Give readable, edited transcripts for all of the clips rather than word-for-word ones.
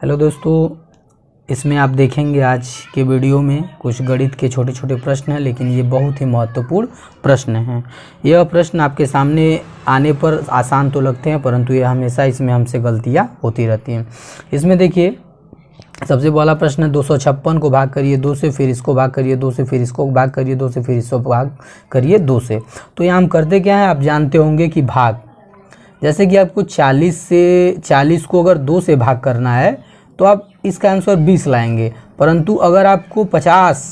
Hello दोस्तों, इसमें आप देखेंगे आज के वीडियो में कुछ गणित के छोटे छोटे प्रश्न हैं, लेकिन ये बहुत ही महत्वपूर्ण प्रश्न हैं। यह प्रश्न आपके सामने आने पर आसान तो लगते हैं, परंतु ये हमेशा इसमें हमसे गलतियाँ होती रहती हैं। इसमें देखिए, सबसे पहला प्रश्न है 256 को भाग करिए 2 से, फिर इसको भाग करिए 2 से, फिर इसको भाग करिए 2 से, फिर इसको भाग करिए 2 से। तो यहाँ हम करते क्या है, आप जानते होंगे कि भाग, जैसे कि आपको 40 को अगर 2 से भाग करना है तो आप इसका आंसर 20 लाएंगे, परंतु अगर आपको 50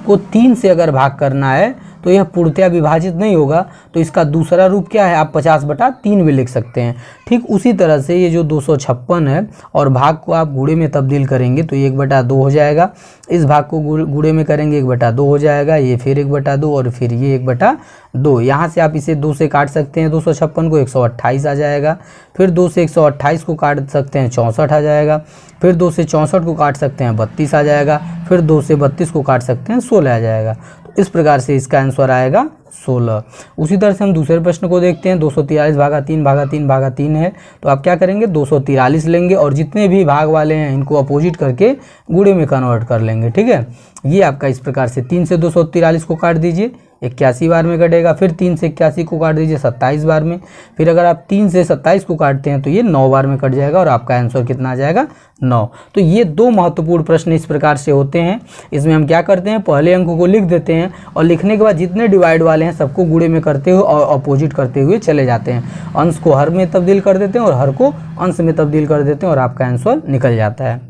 को 3 से अगर भाग करना है तो यह पूर्णतया विभाजित नहीं होगा। तो इसका दूसरा रूप क्या है, आप 50/3 भी लिख सकते हैं। ठीक उसी तरह से ये जो 256 है और भाग को आप गुणे में तब्दील करेंगे तो ये 1/2 हो जाएगा। इस भाग को गुणे में करेंगे 1/2 हो जाएगा, ये फिर 1/2 और फिर ये 1/2। यहाँ से आप इसे 2 से काट सकते हैं, 256 को 128 आ जाएगा। फिर 2 से 128 को काट सकते हैं 64 आ जाएगा। फिर 2 से 64 को काट सकते हैं 32 आ जाएगा। फिर 2 से 32 को काट सकते हैं 16 आ जाएगा। तो इस प्रकार से इसका आंसर आएगा 16। उसी तरह से हम दूसरे प्रश्न को देखते हैं। 243/3 है, तो आप क्या करेंगे, 243 लेंगे और जितने भी भाग वाले हैं इनको अपोजिट करके गुणे में कन्वर्ट कर लेंगे। ठीक है, ये आपका इस प्रकार से 3 से 243 को काट दीजिए 81 बार में कटेगा। फिर 3 से 81 को काट दीजिए 27 बार में। फिर अगर आप 3 से 27 को काटते हैं तो ये 9 बार में कट जाएगा और आपका आंसर कितना आ जाएगा, 9। तो ये 2 महत्वपूर्ण प्रश्न इस प्रकार से होते हैं। इसमें हम क्या करते हैं, पहले अंक को लिख देते हैं और लिखने के बाद जितने डिवाइड वाले हैं सबको गुणे में करते हुए और अपोजिट करते हुए चले जाते हैं। अंश को हर में तब्दील कर देते हैं और हर को अंश में तब्दील कर देते हैं और आपका आंसर निकल जाता है।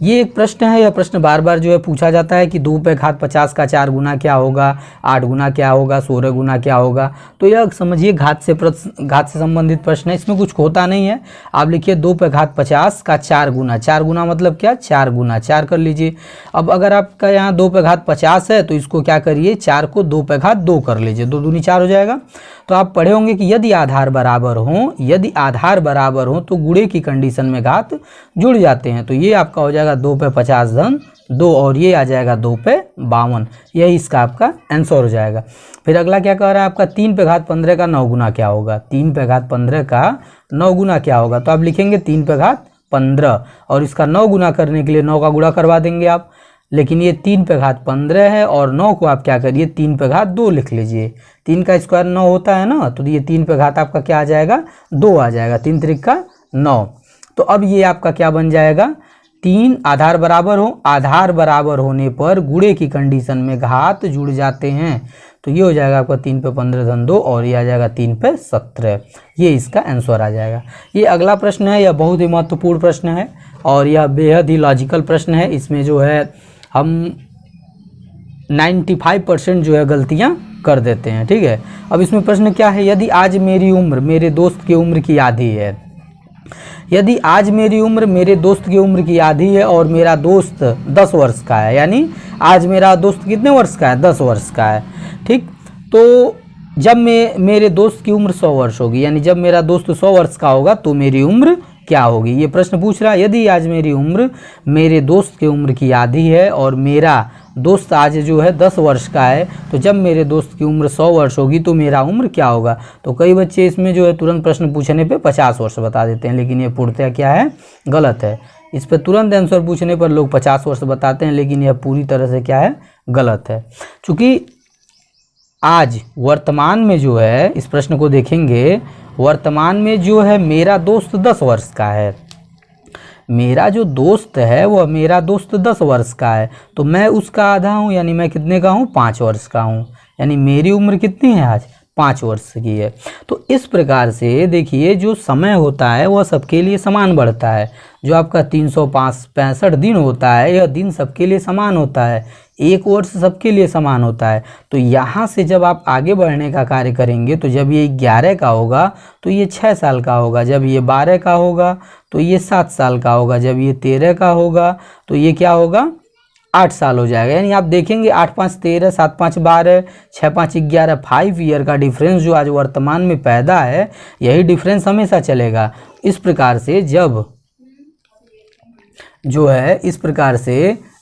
ये एक प्रश्न है, यह प्रश्न बार बार जो है पूछा जाता है कि 2 पे घात 50 का 4 गुना क्या होगा, 8 गुना क्या होगा, 16 गुना क्या होगा। तो यह समझिए घात से संबंधित प्रश्न है, इसमें कुछ होता नहीं है। आप लिखिए 2 पे घात 50 का 4 गुना, 4 गुना मतलब क्या, 4 गुना 4 कर लीजिए। अब अगर आपका यहाँ 2 पे घात 50 है तो इसको क्या करिए, 4 को 2 पे घात 2 कर लीजिए, 2 दूनी 4 हो जाएगा। तो आप पढ़े होंगे कि यदि आधार बराबर हो तो गुणे की कंडीशन में घात जुड़ जाते हैं। तो ये आपका हो जाएगा 2 पे 50 धन 2 और ये आ जाएगा 2 पे 52। यही इसका आपका आंसर हो जाएगा। फिर अगला क्या कह रहा है आपका, 3 पे घात 15 का 9 गुना क्या होगा, 3 पे घात 15 का 9 गुना क्या होगा। तो आप लिखेंगे 3 पे घात 15 और इसका 9 गुना करने के लिए 9 का गुणा करवा देंगे आप, लेकिन ये 3 पे घात 15 है और 9 को आप क्या करिए 3 पे घात 2 लिख लीजिए। 3 का स्क्वायर 9 होता है ना, तो ये 3 पे घात आपका क्या आ जाएगा, 2 आ जाएगा, 3 त्रिक का 9। तो अब ये आपका क्या बन जाएगा, 3 आधार बराबर होने पर गुणे की कंडीशन में घात जुड़ जाते हैं। तो ये हो जाएगा आपका 3 पे 15 धन 2 और ये आ जाएगा 3 पे 17। ये इसका आंसर आ जाएगा। ये अगला प्रश्न है, यह बहुत ही महत्वपूर्ण प्रश्न है और यह बेहद ही लॉजिकल प्रश्न है। इसमें जो है हम 95% जो है गलतियां कर देते हैं। ठीक है, अब इसमें प्रश्न क्या है, यदि आज मेरी उम्र मेरे दोस्त की उम्र की आधी है, यदि आज मेरी उम्र मेरे दोस्त की उम्र की आधी है और मेरा दोस्त 10 वर्ष का है, यानी आज मेरा दोस्त कितने वर्ष का है, 10 वर्ष का है। ठीक, तो जब मेरे दोस्त की उम्र 100 वर्ष होगी, यानी जब मेरा दोस्त 100 वर्ष का होगा तो मेरी उम्र क्या होगी। ये प्रश्न पूछ रहा है, यदि आज मेरी उम्र मेरे दोस्त की उम्र की आधी है और मेरा दोस्त आज जो है 10 वर्ष का है, तो जब मेरे दोस्त की उम्र 100 वर्ष होगी तो मेरा उम्र क्या होगा। तो कई बच्चे इसमें जो है तुरंत प्रश्न पूछने पे 50 वर्ष बता देते हैं, लेकिन ये पूर्णतः क्या है, गलत है। इस पर तुरंत आंसर पूछने पर लोग 50 वर्ष बताते हैं, लेकिन यह पूरी तरह से क्या है, गलत है। चूँकि आज वर्तमान में जो है, इस प्रश्न को देखेंगे, वर्तमान में जो है मेरा दोस्त 10 वर्ष का है, मेरा जो दोस्त है वह मेरा दोस्त 10 वर्ष का है, तो मैं उसका आधा हूँ, यानी मैं कितने का हूँ, 5 वर्ष का हूँ, यानी मेरी उम्र कितनी है आज, 5 वर्ष की है। तो इस प्रकार से देखिए, जो समय होता है वह सबके लिए समान बढ़ता है। जो आपका 365 दिन होता है, यह दिन सबके लिए समान होता है, 1 वर्ष सबके लिए समान होता है। तो यहाँ से जब आप आगे बढ़ने का कार्य करेंगे तो जब ये 11 का होगा तो ये 6 साल का होगा, जब ये 12 का होगा तो ये 7 साल का होगा, जब ये 13 का होगा तो ये क्या होगा, 8 साल हो जाएगा। यानी आप देखेंगे 8 5 13, 7 5 12, 6 5 11, 5 ईयर का डिफरेंस जो आज वर्तमान में पैदा है, यही डिफरेंस हमेशा चलेगा। इस प्रकार से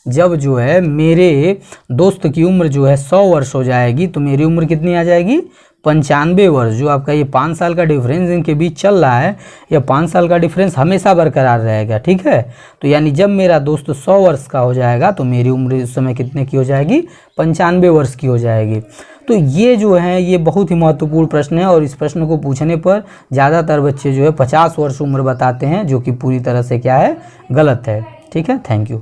जब जो है मेरे दोस्त की उम्र जो है 100 वर्ष हो जाएगी तो मेरी उम्र कितनी आ जाएगी, 95 वर्ष, जो आपका ये 5 साल का डिफरेंस इनके बीच चल रहा है, या 5 साल का डिफरेंस हमेशा बरकरार रहेगा, ठीक है। तो यानी जब मेरा दोस्त 100 वर्ष का हो जाएगा तो मेरी उम्र उस समय कितने की हो जाएगी, 95 वर्ष की हो जाएगी। तो ये जो है ये बहुत ही महत्वपूर्ण प्रश्न है, और इस प्रश्न को पूछने पर ज़्यादातर बच्चे जो है 50 वर्ष उम्र बताते हैं, जो कि पूरी तरह से क्या है, गलत है, ठीक है। Thank you.